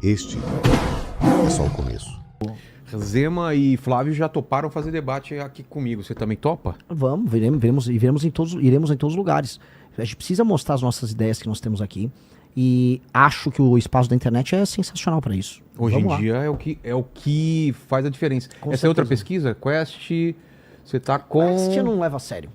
Este é só o começo. Zema e Flávio já toparam fazer debate aqui comigo. Você também topa? Vamos, iremos em todos os lugares. A gente precisa mostrar as nossas ideias que nós temos aqui. E acho que o espaço da internet é sensacional para isso. Hoje em dia é o que faz a diferença. Com Essa é outra certeza. pesquisa? Quest, você tá com... Quest eu não leva a sério.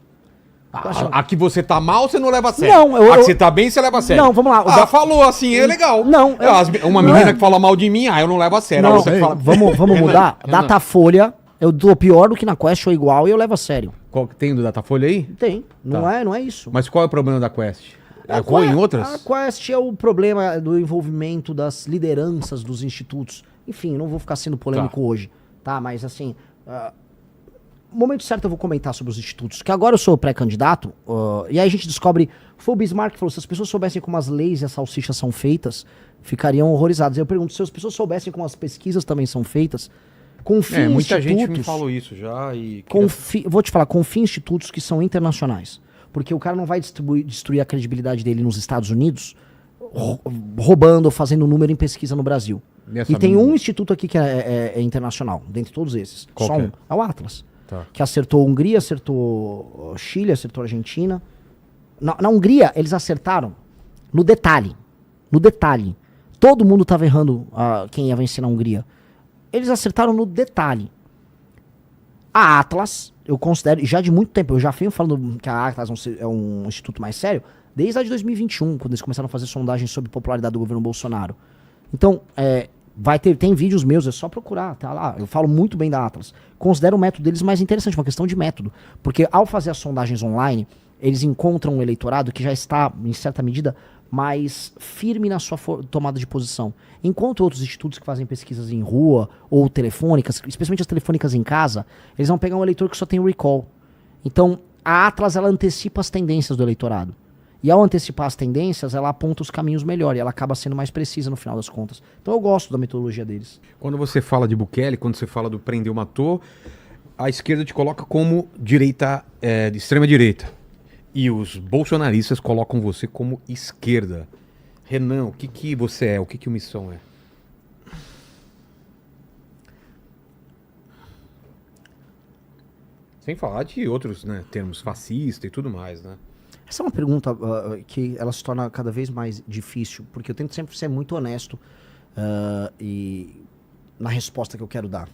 A que você tá mal, você não leva a sério. Não, a que você tá bem, você leva a sério. Não, vamos lá. Ah, falou assim, é legal. Não, Uma não menina é. que fala mal de mim, eu não levo a sério. Não, Aí você fala... vamos mudar. Datafolha, eu dou pior do que na Quest ou igual e eu levo a sério. Qual que tem do Datafolha aí? Tem, não é isso. Mas qual é o problema da Quest? É ruim em outras? A Quest é o problema do envolvimento das lideranças dos institutos. Enfim, não vou ficar sendo polêmico hoje, tá? Mas assim, no momento certo eu vou comentar sobre os institutos, que agora eu sou pré-candidato, e aí a gente descobre, foi o Bismarck que falou, se as pessoas soubessem como as leis e as salsichas são feitas, ficariam horrorizadas. Eu pergunto, se as pessoas soubessem como as pesquisas também são feitas, confie em muita institutos... gente me falou isso já e... Vou te falar, confie em institutos que são internacionais. Porque o cara não vai destruir a credibilidade dele nos Estados Unidos roubando ou fazendo número em pesquisa no Brasil. E tem um instituto aqui que é internacional, dentre todos esses. Qual Só que um. É o Atlas. Tá. Que acertou Hungria, acertou Chile, acertou Argentina. Na Hungria, eles acertaram no detalhe. No detalhe. Todo mundo estava errando quem ia vencer na Hungria. Eles acertaram no detalhe. A Atlas, eu considero, já de muito tempo, eu já venho falando que a Atlas é um instituto mais sério, desde a de 2021, quando eles começaram a fazer sondagens sobre popularidade do governo Bolsonaro. Então, tem vídeos meus, é só procurar, tá lá. Eu falo muito bem da Atlas. Considero o método deles mais interessante, uma questão de método. Porque ao fazer as sondagens online, eles encontram um eleitorado que já está, em certa medida, mais firme na sua tomada de posição. Enquanto outros institutos que fazem pesquisas em rua ou telefônicas, especialmente as telefônicas em casa, eles vão pegar um eleitor que só tem recall. Então, a Atlas, ela antecipa as tendências do eleitorado. E ao antecipar as tendências, ela aponta os caminhos melhor e ela acaba sendo mais precisa no final das contas. Então eu gosto da metodologia deles. Quando você fala de Bukele, quando você fala do prendeu matou, a esquerda te coloca como direita, de extrema direita. E os bolsonaristas colocam você como esquerda. Renan, o que você é? O que o Missão é? Sem falar de outros, né, termos fascista e tudo mais, né? Essa é uma pergunta que ela se torna cada vez mais difícil, porque eu tento sempre ser muito honesto e na resposta que eu quero dar.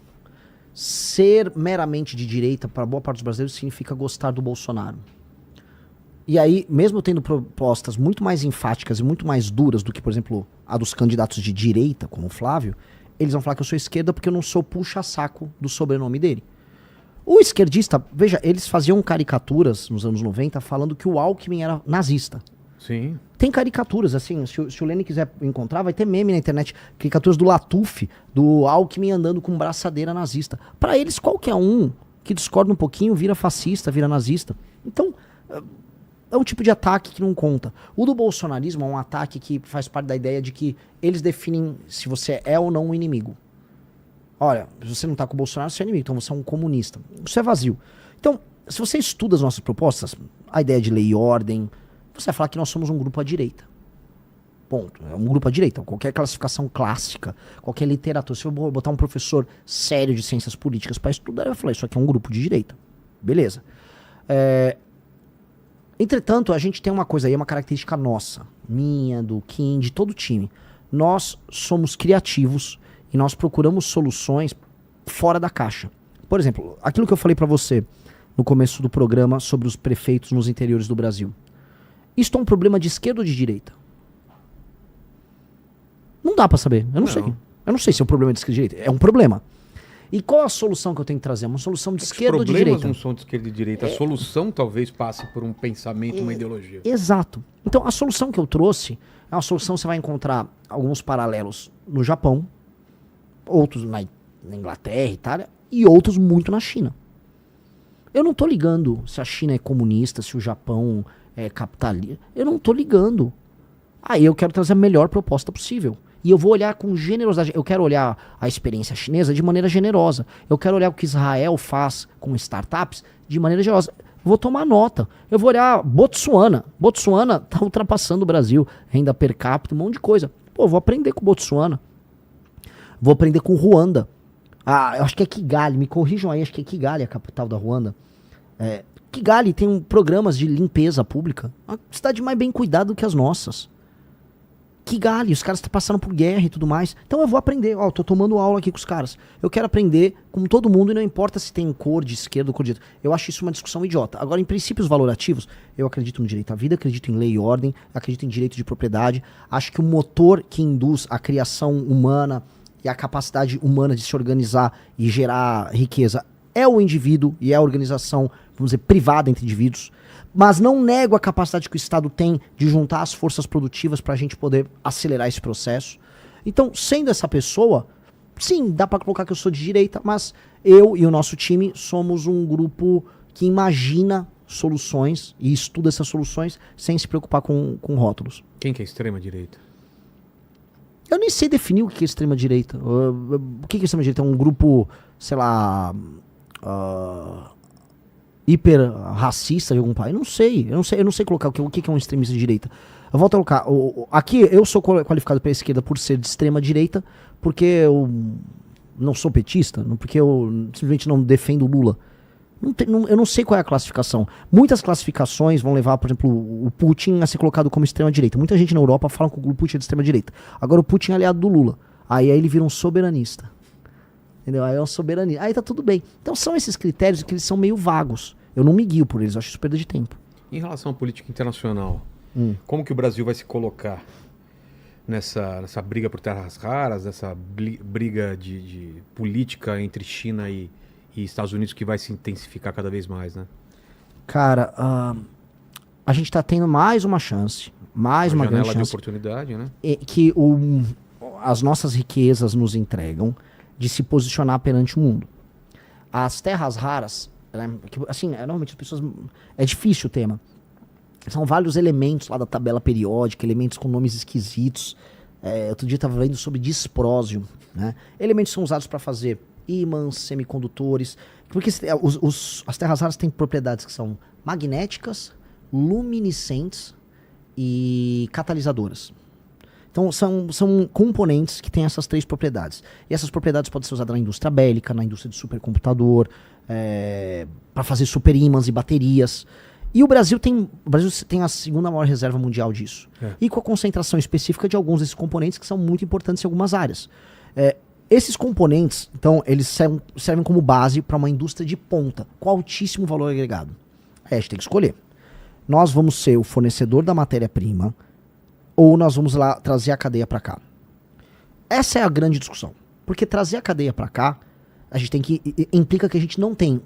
Ser meramente de direita para boa parte dos brasileiros significa gostar do Bolsonaro. E aí, mesmo tendo propostas muito mais enfáticas e muito mais duras do que, por exemplo, a dos candidatos de direita, como o Flávio, eles vão falar que eu sou esquerda porque eu não sou puxa-saco do sobrenome dele. O esquerdista, veja, eles faziam caricaturas nos anos 90 falando que o Alckmin era nazista. Sim. Tem caricaturas, assim, se o Lênin quiser encontrar, vai ter meme na internet, caricaturas do Latuf, do Alckmin andando com braçadeira nazista. Pra eles, qualquer um que discorda um pouquinho vira fascista, vira nazista. Então, é um tipo de ataque que não conta. O do bolsonarismo é um ataque que faz parte da ideia de que eles definem se você é ou não um inimigo. Olha, se você não tá com o Bolsonaro, você é inimigo, então você é um comunista. Isso é vazio. Então, se você estuda as nossas propostas, a ideia de lei e ordem, você vai falar que nós somos um grupo à direita. Ponto. É um grupo à direita. Qualquer classificação clássica, qualquer literatura, se eu botar um professor sério de ciências políticas para estudar, ele vai falar, isso aqui é um grupo de direita. Beleza. Entretanto, a gente tem uma coisa aí, uma característica nossa, minha, do Kim, de todo o time. Nós somos criativos e nós procuramos soluções fora da caixa. Por exemplo, aquilo que eu falei pra você no começo do programa sobre os prefeitos nos interiores do Brasil. Isto é um problema de esquerda ou de direita? Não dá pra saber, eu não sei. Eu não sei se é um problema de esquerda ou de direita, é um problema. E qual a solução que eu tenho que trazer? Uma solução de esquerda ou de direita? Os problemas não são de esquerda e direita. A solução talvez passe por um pensamento, uma ideologia. Exato. Então, a solução que eu trouxe é uma solução que você vai encontrar alguns paralelos no Japão, outros na Inglaterra, Itália, e outros muito na China. Eu não tô ligando se a China é comunista, se o Japão é capitalista. Eu não tô ligando. Aí eu quero trazer a melhor proposta possível. E eu vou olhar com generosidade. Eu quero olhar a experiência chinesa de maneira generosa. Eu quero olhar o que Israel faz com startups de maneira generosa. Vou tomar nota. Eu vou olhar Botsuana. Botsuana tá ultrapassando o Brasil. Renda per capita, um monte de coisa. Pô, vou aprender com Botsuana. Vou aprender com Ruanda. Eu acho que é Kigali, me corrijam aí, acho que é Kigali a capital da Ruanda. Kigali tem programas de limpeza pública. Uma cidade mais bem cuidada do que as nossas. Kigali, os caras estão passando por guerra e tudo mais. Então eu vou aprender. Ó, eu tô tomando aula aqui com os caras. Eu quero aprender com todo mundo e não importa se tem cor de esquerda ou cor de direita. Eu acho isso uma discussão idiota. Agora, em princípios valorativos, eu acredito no direito à vida, acredito em lei e ordem, acredito em direito de propriedade. Acho que o motor que induz a criação humana e a capacidade humana de se organizar e gerar riqueza é o indivíduo e é a organização, vamos dizer, privada entre indivíduos. Mas não nego a capacidade que o Estado tem de juntar as forças produtivas para a gente poder acelerar esse processo. Então, sendo essa pessoa, sim, dá para colocar que eu sou de direita, mas eu e o nosso time somos um grupo que imagina soluções e estuda essas soluções sem se preocupar com rótulos. Quem que é extrema-direita? Eu nem sei definir o que é extrema-direita. O que é extrema-direita? É um grupo, sei lá... hiper racista de algum país? Eu não sei colocar o que é um extremista de direita. Eu volto a colocar. Aqui eu sou qualificado pela esquerda por ser de extrema direita, porque eu não sou petista, porque eu simplesmente não defendo o Lula. Eu não sei qual é a classificação. Muitas classificações vão levar, por exemplo, o Putin a ser colocado como extrema direita. Muita gente na Europa fala que o Putin é de extrema direita. Agora o Putin é aliado do Lula. Aí ele vira um soberanista. Entendeu? Aí é um soberanista. Aí tá tudo bem. Então são esses critérios que eles são meio vagos. Eu não me guio por eles, eu acho isso perda de tempo. Em relação à política internacional, como que o Brasil vai se colocar nessa briga por terras raras, nessa briga de política entre China e Estados Unidos que vai se intensificar cada vez mais, né? Cara, a gente tá tendo mais uma chance, mais uma grande chance. Janela de oportunidade, né? Que as nossas riquezas nos entregam de se posicionar perante o mundo. As terras raras, assim, normalmente as pessoas... É difícil o tema. São vários elementos lá da tabela periódica, elementos com nomes esquisitos. Outro dia eu estava lendo sobre disprósio, né? Elementos são usados para fazer ímãs, semicondutores. Porque as terras raras têm propriedades que são magnéticas, luminescentes e catalisadoras. Então são componentes que têm essas três propriedades. E essas propriedades podem ser usadas na indústria bélica, na indústria de supercomputador, para fazer superímãs e baterias. E o Brasil tem a segunda maior reserva mundial disso. E com a concentração específica de alguns desses componentes que são muito importantes em algumas áreas. Esses componentes, então, eles servem como base para uma indústria de ponta, com altíssimo valor agregado. Aí a gente tem que escolher. Nós vamos ser o fornecedor da matéria-prima ou nós vamos lá trazer a cadeia para cá. Essa é a grande discussão. Porque trazer a cadeia para cá, a gente tem que implica que a gente não tem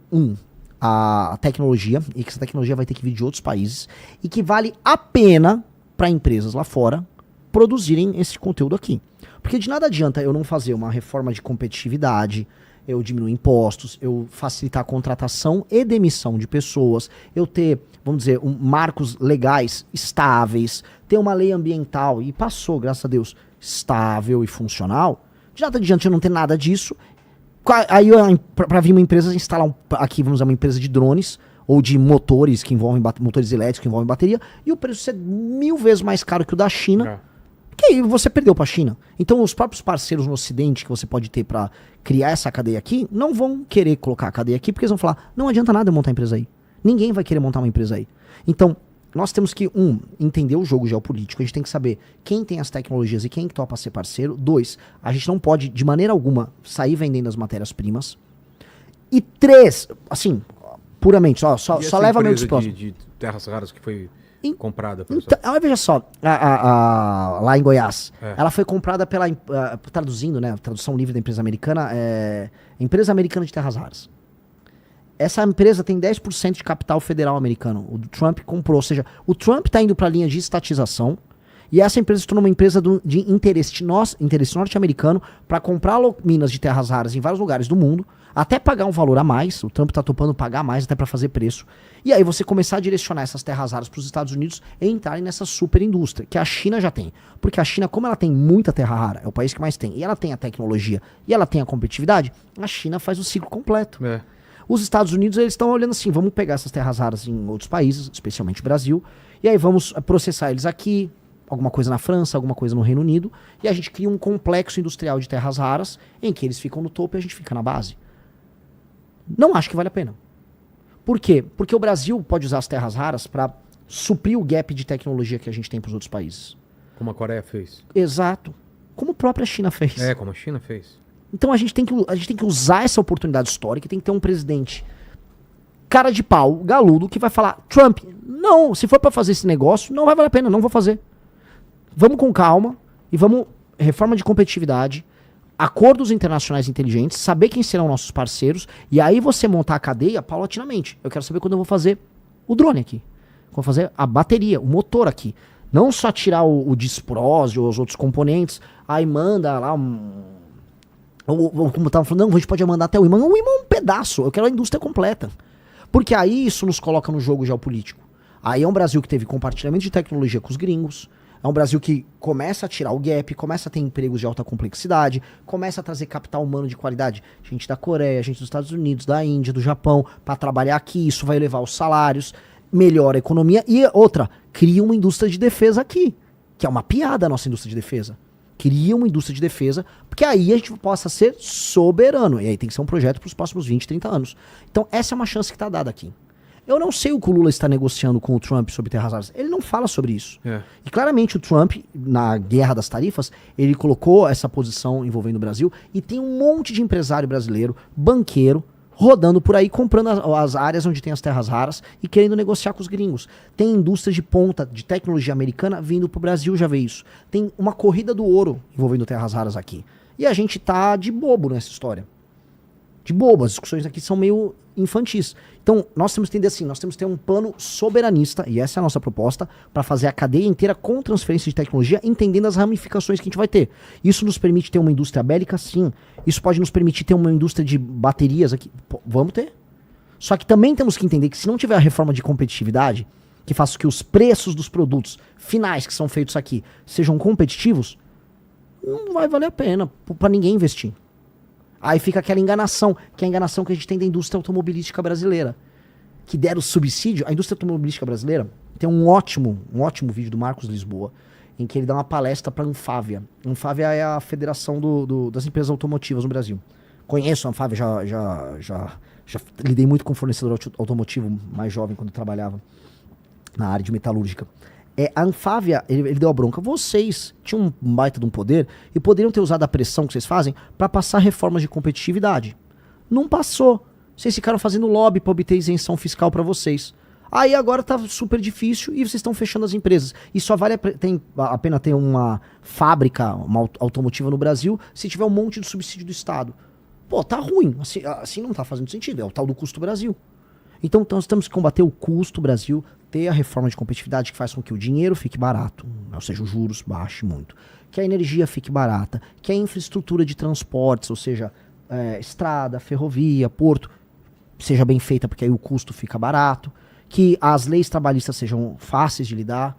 a tecnologia, e que essa tecnologia vai ter que vir de outros países, e que vale a pena para empresas lá fora produzirem esse conteúdo aqui. Porque de nada adianta eu não fazer uma reforma de competitividade, eu diminuir impostos, eu facilitar a contratação e demissão de pessoas, eu ter, vamos dizer, marcos legais estáveis, ter uma lei ambiental, e passou, graças a Deus, estável e funcional. De nada adianta eu não ter nada disso. Aí, para vir uma empresa instalar aqui, vamos dizer, uma empresa de drones ou de motores que envolvem motores elétricos que envolvem bateria, e o preço ser 1000 vezes mais caro que o da China. Que aí você perdeu para a China. Então os próprios parceiros no Ocidente que você pode ter para criar essa cadeia aqui não vão querer colocar a cadeia aqui, porque eles vão falar, não adianta nada eu montar uma empresa aí. Ninguém vai querer montar uma empresa aí. Então nós temos que, entender o jogo geopolítico. A gente tem que saber quem tem as tecnologias e quem que topa ser parceiro. 2, a gente não pode, de maneira alguma, sair vendendo as matérias-primas. E 3, assim, puramente, só leva meio próximo. De terras raras que foi comprada. Então, veja só, lá em Goiás, ela foi comprada pela, traduzindo, né, tradução livre da empresa americana, Empresa Americana de Terras Raras. Essa empresa tem 10% de capital federal americano. O Trump comprou, ou seja, o Trump está indo para a linha de estatização, e essa empresa se tornou uma empresa de interesse norte-americano para comprar minas de terras raras em vários lugares do mundo, até pagar um valor a mais. O Trump está topando pagar mais até para fazer preço. E aí você começar a direcionar essas terras raras para os Estados Unidos e entrarem nessa super indústria, que a China já tem. Porque a China, como ela tem muita terra rara, é o país que mais tem, e ela tem a tecnologia, e ela tem a competitividade, a China faz o ciclo completo. Os Estados Unidos, eles estão olhando assim, vamos pegar essas terras raras em outros países, especialmente o Brasil, e aí vamos processar eles aqui, alguma coisa na França, alguma coisa no Reino Unido, e a gente cria um complexo industrial de terras raras em que eles ficam no topo e a gente fica na base. Não acho que vale a pena. Por quê? Porque o Brasil pode usar as terras raras para suprir o gap de tecnologia que a gente tem para os outros países. Como a Coreia fez. Exato. Como a própria China fez. Como a China fez. Então a gente tem que usar essa oportunidade histórica e tem que ter um presidente cara de pau, galudo, que vai falar, Trump, não, se for para fazer esse negócio, não vai valer a pena, não vou fazer. Vamos com calma e vamos, reforma de competitividade, acordos internacionais inteligentes, saber quem serão nossos parceiros, e aí você montar a cadeia paulatinamente. Eu quero saber quando eu vou fazer o drone aqui. Vou fazer a bateria, o motor aqui. Não só tirar o disprose ou os outros componentes, aí manda lá ou como estavam falando, não, a gente pode mandar até o imã. O imã é um pedaço, eu quero a indústria completa. Porque aí isso nos coloca no jogo geopolítico. Aí é um Brasil que teve compartilhamento de tecnologia com os gringos, é um Brasil que começa a tirar o gap, começa a ter empregos de alta complexidade, começa a trazer capital humano de qualidade. Gente da Coreia, gente dos Estados Unidos, da Índia, do Japão, para trabalhar aqui, isso vai elevar os salários, melhora a economia. E outra, cria uma indústria de defesa aqui, que é uma piada a nossa indústria de defesa. Cria uma indústria de defesa, porque aí a gente possa ser soberano. E aí tem que ser um projeto para os próximos 20, 30 anos. Então essa é uma chance que está dada aqui. Eu não sei o que o Lula está negociando com o Trump sobre terras raras. Ele não fala sobre isso. E claramente o Trump, na guerra das tarifas, ele colocou essa posição envolvendo o Brasil e tem um monte de empresário brasileiro, banqueiro, rodando por aí, comprando as áreas onde tem as terras raras e querendo negociar com os gringos. Tem indústria de ponta de tecnologia americana vindo pro Brasil, já vê isso. Tem uma corrida do ouro envolvendo terras raras aqui. E a gente tá de bobo nessa história. De bobo, as discussões aqui são meio infantis. Então, nós temos que entender assim, nós temos que ter um plano soberanista, e essa é a nossa proposta, para fazer a cadeia inteira com transferência de tecnologia, entendendo as ramificações que a gente vai ter. Isso nos permite ter uma indústria bélica? Sim. Isso pode nos permitir ter uma indústria de baterias aqui? Pô, vamos ter. Só que também temos que entender que se não tiver a reforma de competitividade, que faça com que os preços dos produtos finais que são feitos aqui sejam competitivos, não vai valer a pena para ninguém investir. Aí fica aquela enganação, que é a enganação que a gente tem da indústria automobilística brasileira. Que deram subsídio. A indústria automobilística brasileira tem um ótimo vídeo do Marcos Lisboa, em que ele dá uma palestra para a Anfávia. A Anfávia é a federação das empresas automotivas no Brasil. Conheço a Anfávia, já lidei muito com fornecedor automotivo mais jovem quando eu trabalhava na área de metalúrgica. A Anfávia, ele deu a bronca. Vocês tinham um baita de um poder e poderiam ter usado a pressão que vocês fazem para passar reformas de competitividade. Não passou. Vocês ficaram fazendo lobby para obter isenção fiscal para vocês. Aí agora tá super difícil e vocês estão fechando as empresas. E só vale a pena ter uma fábrica automotiva no Brasil se tiver um monte de subsídio do Estado. Pô, tá ruim. Assim não tá fazendo sentido. É o tal do custo Brasil. Então nós temos que combater o custo Brasil, ter a reforma de competitividade que faz com que o dinheiro fique barato, ou seja, os juros baixem muito, que a energia fique barata, que a infraestrutura de transportes, ou seja, estrada, ferrovia, porto, seja bem feita porque aí o custo fica barato, que as leis trabalhistas sejam fáceis de lidar,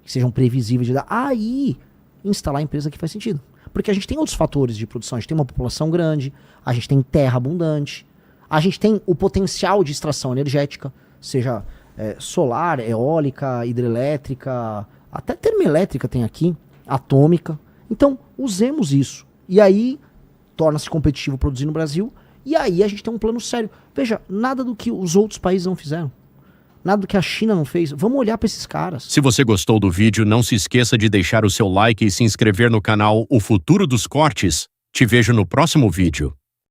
que sejam previsíveis de lidar. Aí, instalar a empresa que faz sentido. Porque a gente tem outros fatores de produção, a gente tem uma população grande, a gente tem terra abundante, a gente tem o potencial de extração energética, seja solar, eólica, hidrelétrica, até termoelétrica tem aqui, atômica. Então, usemos isso. E aí, torna-se competitivo produzir no Brasil, e aí a gente tem um plano sério. Veja, nada do que os outros países não fizeram. Nada do que a China não fez. Vamos olhar para esses caras. Se você gostou do vídeo, não se esqueça de deixar o seu like e se inscrever no canal O Futuro dos Cortes. Te vejo no próximo vídeo.